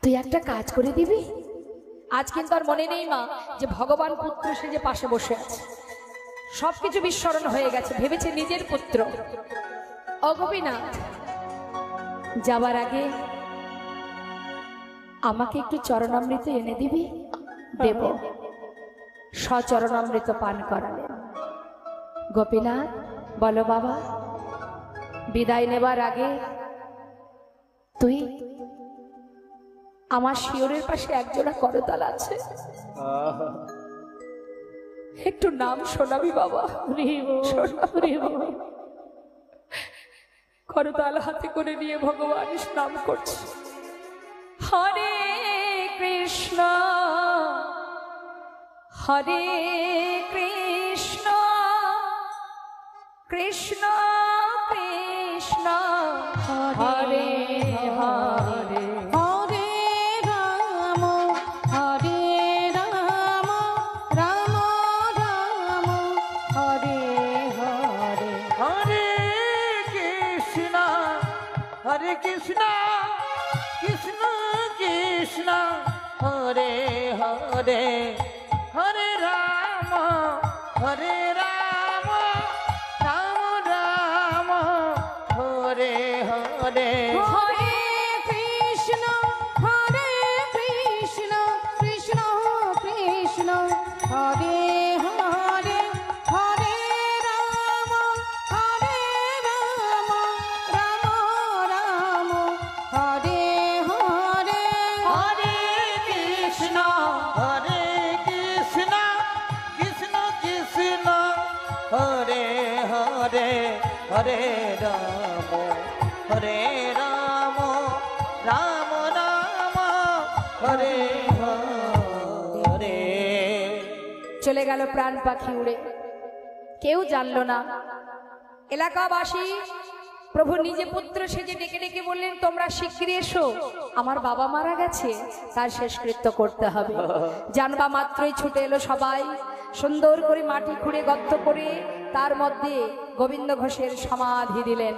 তুই একটা কাজ করে দিবি। আজ কিন্তু আর মনে নেই মা যে ভগবান পুত্র সে যে পাশে বসে আছে, সবকিছু বিস্মরণ হয়ে গেছে, ভেবেছে নিজের পুত্র। অগোপীনাথ, যাবার আগে আমাকে একটু চরণামৃত এনে দিবি। দেব। সচরণামৃত পান করালেন। গোপীনাথ, বলো বাবা, বিদায় নেবার আগে তুই আমার শিয়রের পাশে একজোড়া করতাল আছে, একটু নাম শোনাবি বাবা। করতাল হাতে করে নিয়ে ভগবান নাম করছে, হরে কৃষ্ণ হরে কৃষ্ণ কৃষ্ণ কৃষ্ণ হরে হরে হরে রাম হরে রাম রাম রাম হরে হরে হরে কৃষ্ণ হরে কৃষ্ণ কৃষ্ণ কৃষ্ণ হরে হরে হরে রাম হরে রাম রাম রাম হরে হরে হরে কৃষ্ণ কৃষ্ণ কৃষ্ণ হরে হরে হরে রাম রাম রাম হরে হরে হরে কৃষ্ণ হরে কৃষ্ণ কৃষ্ণ কৃষ্ণ হরে হরে হরে রাম হরে রাম রাম রাম হরে হরে। চলে গেল প্রাণ পাখি উড়ে, কেউ জানলো না। এলাকাবাসী প্রভু নিজে পুত্র সেজে ডেকে ডেকে বললেন, তোমরা শিগগিরই এসো, আমার বাবা মারা গেছে, তার শেষকৃত্য করতে হবে। জানবা মাত্রই ছুটে এলো সবাই, সুন্দর করে মাটি খুঁড়ে গর্ত করে তার মধ্যে গোবিন্দ ঘোষের সমাধি দিলেন।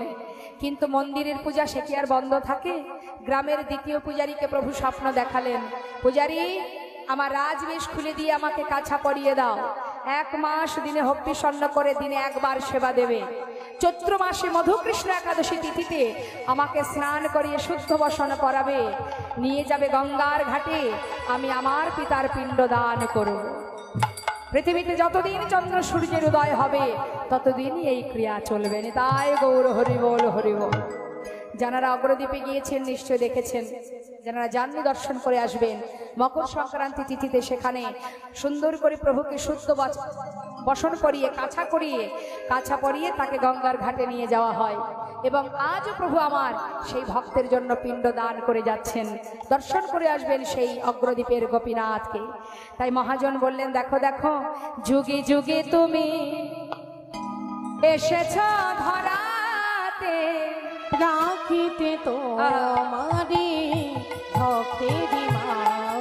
কিন্তু মন্দিরের পূজা সে কি আর বন্ধ থাকে? গ্রামের দ্বিতীয় পূজারীকে প্রভু স্বপ্ন দেখালেন, পূজারী আমার রাজবেশ খুলে দিয়ে আমাকে কাছা পরিয়ে দাও, 1 মাস দিনে হব্বিষণ্ণ করে দিনে একবার সেবা দেবে, চৈত্র মাসে মধুকৃষ্ণ একাদশী তিথিতে আমাকে স্নান করিয়ে শুদ্ধ বসন করাবে, নিয়ে যাবে গঙ্গার ঘাটে, আমি আমার পিতার পিণ্ড দান করব। পৃথিবীতে যতদিন চন্দ্র সূর্যের উদয় হবে ততদিনই এই ক্রিয়া চলবে। তাই গৌর হরি বল হরি বল। যারা অগ্রদ্বীপে গিয়েছেন নিশ্চয় দেখেছেন, যারা যাননি দর্শন করে আসবেন। মকর সংক্রান্তি তিথিতে সেখানে সুন্দর করে প্রভুকে শুদ্ধ বসন করিয়ে কাছা পরিয়ে তাকে গঙ্গার ঘাটে নিয়ে যাওয়া হয়। এবং আজও প্রভু আমার সেই ভক্তের জন্য পিণ্ড দান করে যাচ্ছেন। দর্শন করে আসবেন সেই অগ্রদ্বীপের গোপীনাথকে। তাই মহাজন বললেন, দেখো দেখো, যুগে যুগে তুমি এসেছ ধরাতে, রাখিতে তোমারি ভক্তের মান।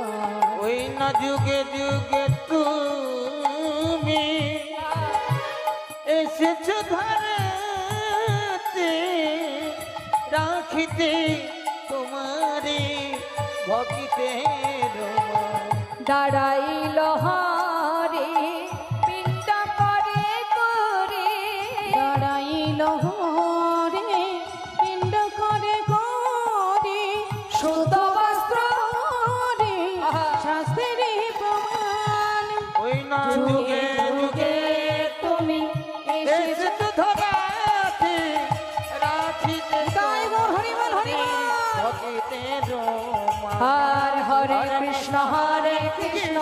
ওই না যুগে যুগে তুমি এসেছ ধরাতে, রাখিতে তোমারি ভক্তির মান। দাঁড়াইল হরে পিণ্ড করে করে, দাঁড়াইল হরে পিণ্ড করে করে, শুদ্ধ বস্ত্র হরে শাস্ত্রের প্রমাণ। ওই না যুগে যুগে তুমি এসেছ ধরাতে, রাখিতে জয় গৌর হরি বল হরি বল। ভক্তির মান। হর হরে কৃষ্ণ হরে কৃষ্ণ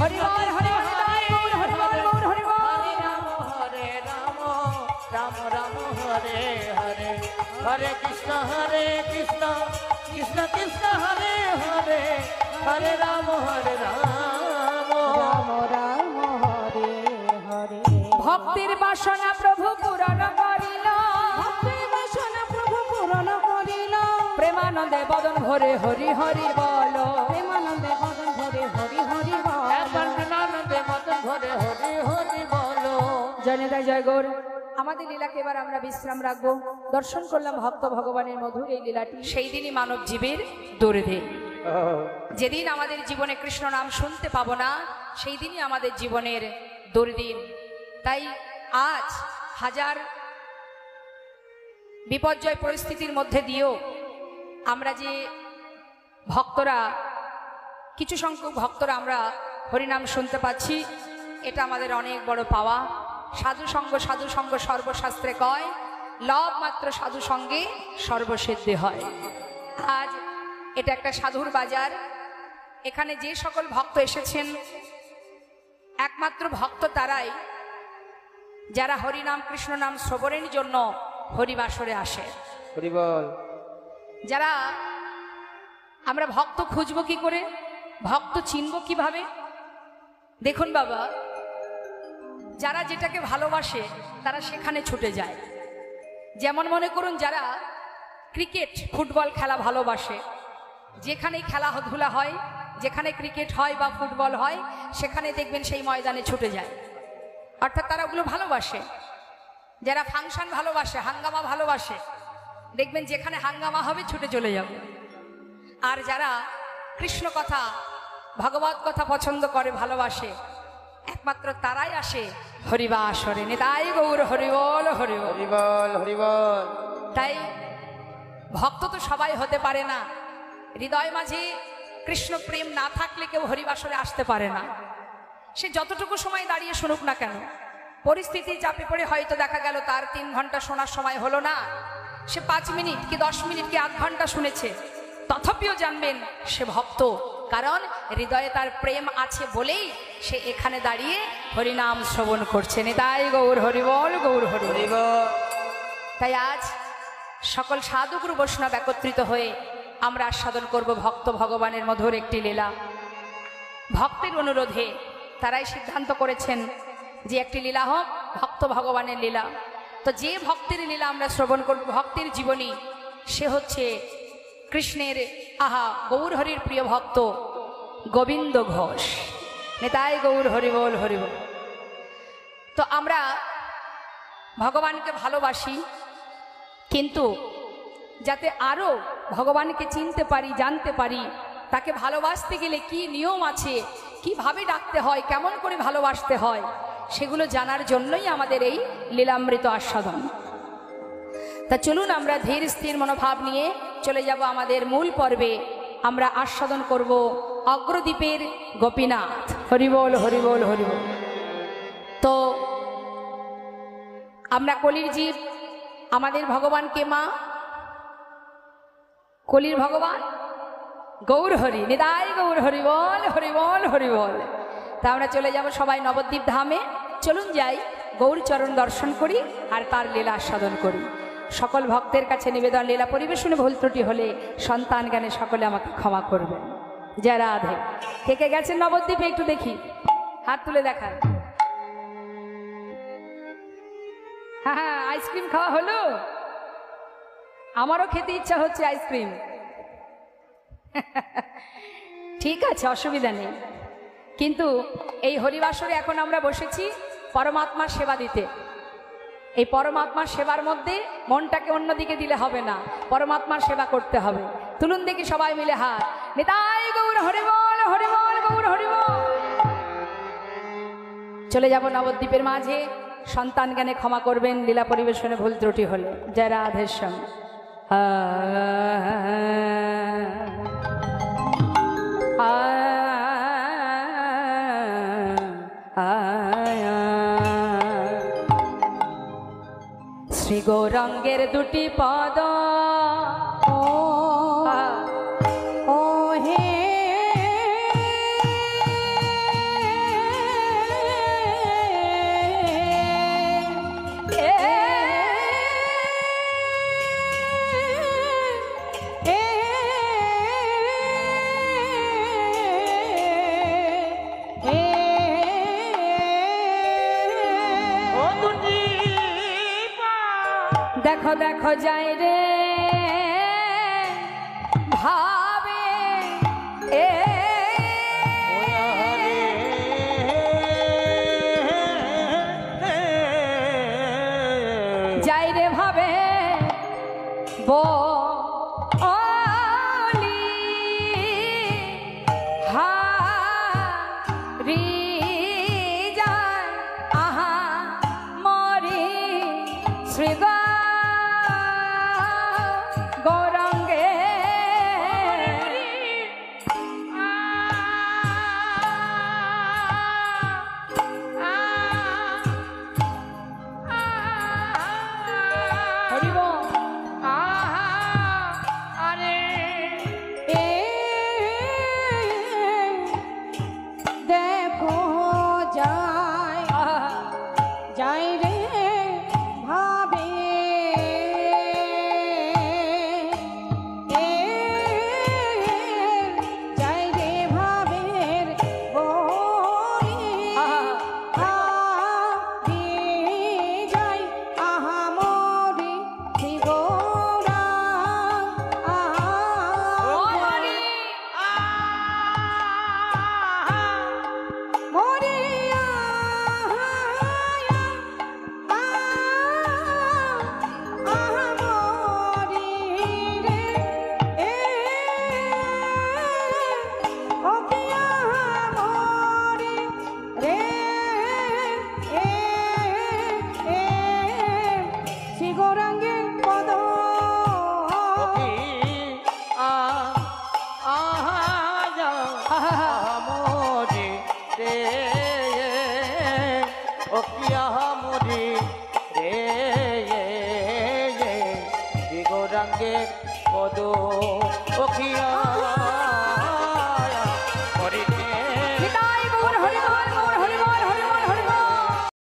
হরি বল হরি বল, গৌর হরি বল গৌর হরি বল। হরে রাম রাম রাম হরে হরে, হরে কৃষ্ণ কৃষ্ণ কৃষ্ণ হরে হরে, হরে রাম রাম রাম হরে হরে। ভক্তির বাসনা প্রভু পূরণ করিল, ভক্তের বাসনা প্রভু পূরণ করিল, প্রেমানন্দে বদন ভরে হরি হরি বল। প্রেমানন্দে বদন ভরে হরি হরি বল। আনন্দে মতন ঘরে হরি হরি বলো। জয় নিতাই জয় গৌর। আমাদের লীলাকে এবার আমরা বিশ্রাম রাখবো। দর্শন করলাম ভক্ত ভগবানের মধুর এই লীলাটি, সেই দিনই মানব জীবের দৌড়ে যেদিন আমাদের জীবনে কৃষ্ণ নাম শুনতে পাবো না সেই দিনই আমাদের জীবনের দুর্দিন। তাই আজ হাজার বিপর্যয় পরিস্থিতির মধ্যে দিয়েও আমরা যে ভক্তরা, কিছু সংখ্যক ভক্তরা আমরা হরিনাম শুনতে পাচ্ছি, এটা আমাদের অনেক বড় পাওয়া। সাধু সঙ্গ সর্বশাস্ত্রে কয়, লব মাত্র সাধু সঙ্গে সর্বসিদ্ধি হয়। আজ এটা একটা সাধুর বাজার। এখানে যে সকল ভক্ত এসেছেন, একমাত্র ভক্ত তারাই যারা হরিনাম কৃষ্ণ নাম শ্রবণের জন্য হরিবাসরে আসে। যারা আমরা ভক্ত খুঁজবো কি করে, ভক্ত চিনবো কিভাবে? দেখুন বাবা, যারা যেটাকে ভালোবাসে তারা সেখানে ছুটে যায়। যেমন মনে করুন যারা ক্রিকেট ফুটবল খেলা ভালোবাসে, যেখানেই খেলাধুলা হয়, যেখানে ক্রিকেট হয় বা ফুটবল হয়, সেখানে দেখবেন সেই ময়দানে ছুটে যায়, অর্থাৎ তারা ওগুলো ভালোবাসে। যারা ফাংশন ভালোবাসে, হাঙ্গামা ভালোবাসে, দেখবেন যেখানে হাঙ্গামা হবে ছুটে চলে যাবে। আর যারা কৃষ্ণ কথা ভগবত কথা পছন্দ করে, ভালোবাসে, একমাত্র তারাই আসে হরিবাসরে। নিতাই গৌর হরিবল হরিবল হরিবল হরিবল। তাই ভক্ত তো সবাই হতে পারে না, হৃদয় মাঝে কৃষ্ণ প্রেম না থাকলে কেউ হরিবাসরে আসতে পারে না। সে যতটুকু সময় দাঁড়িয়ে শুনুক না কেন, পরিস্থিতি চাপে পড়ে হয়তো দেখা গেল তার 3 ঘন্টা শোনার সময় হলো না, সে 5 মিনিট কি 10 মিনিট কি 1 ঘন্টা শুনেছে, তথাপিও জানবেন সে ভক্ত, কারণ হৃদয়ে তার প্রেম আছে বলেই সে এখানে দাঁড়িয়ে হরিনাম শ্রবণ করছে। নিতাই গৌর হরিবল গৌর হরিবল। তাই আজ সকল সাধুগুরু বৈষ্ণব একত্রিত হয়ে আমরা আস্বাদন করব ভক্ত ভগবানের মধুর একটি লীলা। ভক্তের অনুরোধে তারাই সিদ্ধান্ত করেছেন যে একটি লীলা হোক ভক্ত ভগবানের লীলা। তো যে ভক্তের লীলা আমরা শ্রবণ করব, ভক্তের জীবনী, সে হচ্ছে কৃষ্ণের গৌর হরির প্রিয় ভক্ত গোবিন্দ ঘোষ। নিতাই গৌর হরিবল হরিবল। তো আমরা ভগবানকে ভালোবাসি, কিন্তু যাতে আরো ভগবানকে চিনতে পারি, জানতে পারি, তাকে ভালোবাসতে গেলে কি নিয়ম আছে, কিভাবে ডাকতে হয়, কেমন করে ভালোবাসতে হয়, সেগুলো জানার জন্যই আমাদের এই লীলামৃত আস্বাদন। তা চলুন আমরা ধীর স্থির মনোভাব নিয়ে চলে যাব আমাদের মূল পর্বে। আমরা আস্বাদন করব অগ্রদ্বীপের গোপীনাথ। হরিবল হরিবল হরিবল। তো আমরা কলির জীব, আমাদের ভগবানকে মা, কলির ভগবান গৌর হরি। নিতাই গৌর হরিবল হরিবল হরিবল। তা আমরা চলে যাব সবাই নবদ্বীপ ধামে। চলুন যাই, গৌর চরণ দর্শন করি আর তার লীলা আস্বাদন করি। সকল ভক্তের কাছে নিবেদন, লীলা পরিবেশনে ভুল ত্রুটি হলে সন্তান জ্ঞানে সকলে আমাকে ক্ষমা করবেন। জয় রাধে। কে কে গেছেন নবদ্বীপে একটু দেখি, হাত তুলে দেখান। হ্যাঁ, আইসক্রিম খাওয়া হলো? আমারও খেতে ইচ্ছা হচ্ছে আইসক্রিম। ঠিক আছে, অসুবিধা নেই। কিন্তু এই হরিবাসরে এখন আমরা বসেছি পরমাত্মার সেবা দিতে। এই পরমাত্মার সেবার মধ্যে মনটাকে অন্যদিকে দিলে হবে না, পরমাত্মার সেবা করতে হবে। তুলুন দেখি সবাই মিলে হাত। নিতাই গৌর হরিবল হরিবল গৌর হরিবল। চলে যাব নবদ্বীপের মাঝে, সন্তান জ্ঞানে ক্ষমা করবেন লীলা পরিবেশনে ভুল ত্রুটি হলে। জয় রাধেশ্যাম। শ্রী গৌরাঙ্গের দুটি পদ ও হে দেখো দেখো যাই রে ভাবে এ যাই রে ভাবে বলি পদ ও কি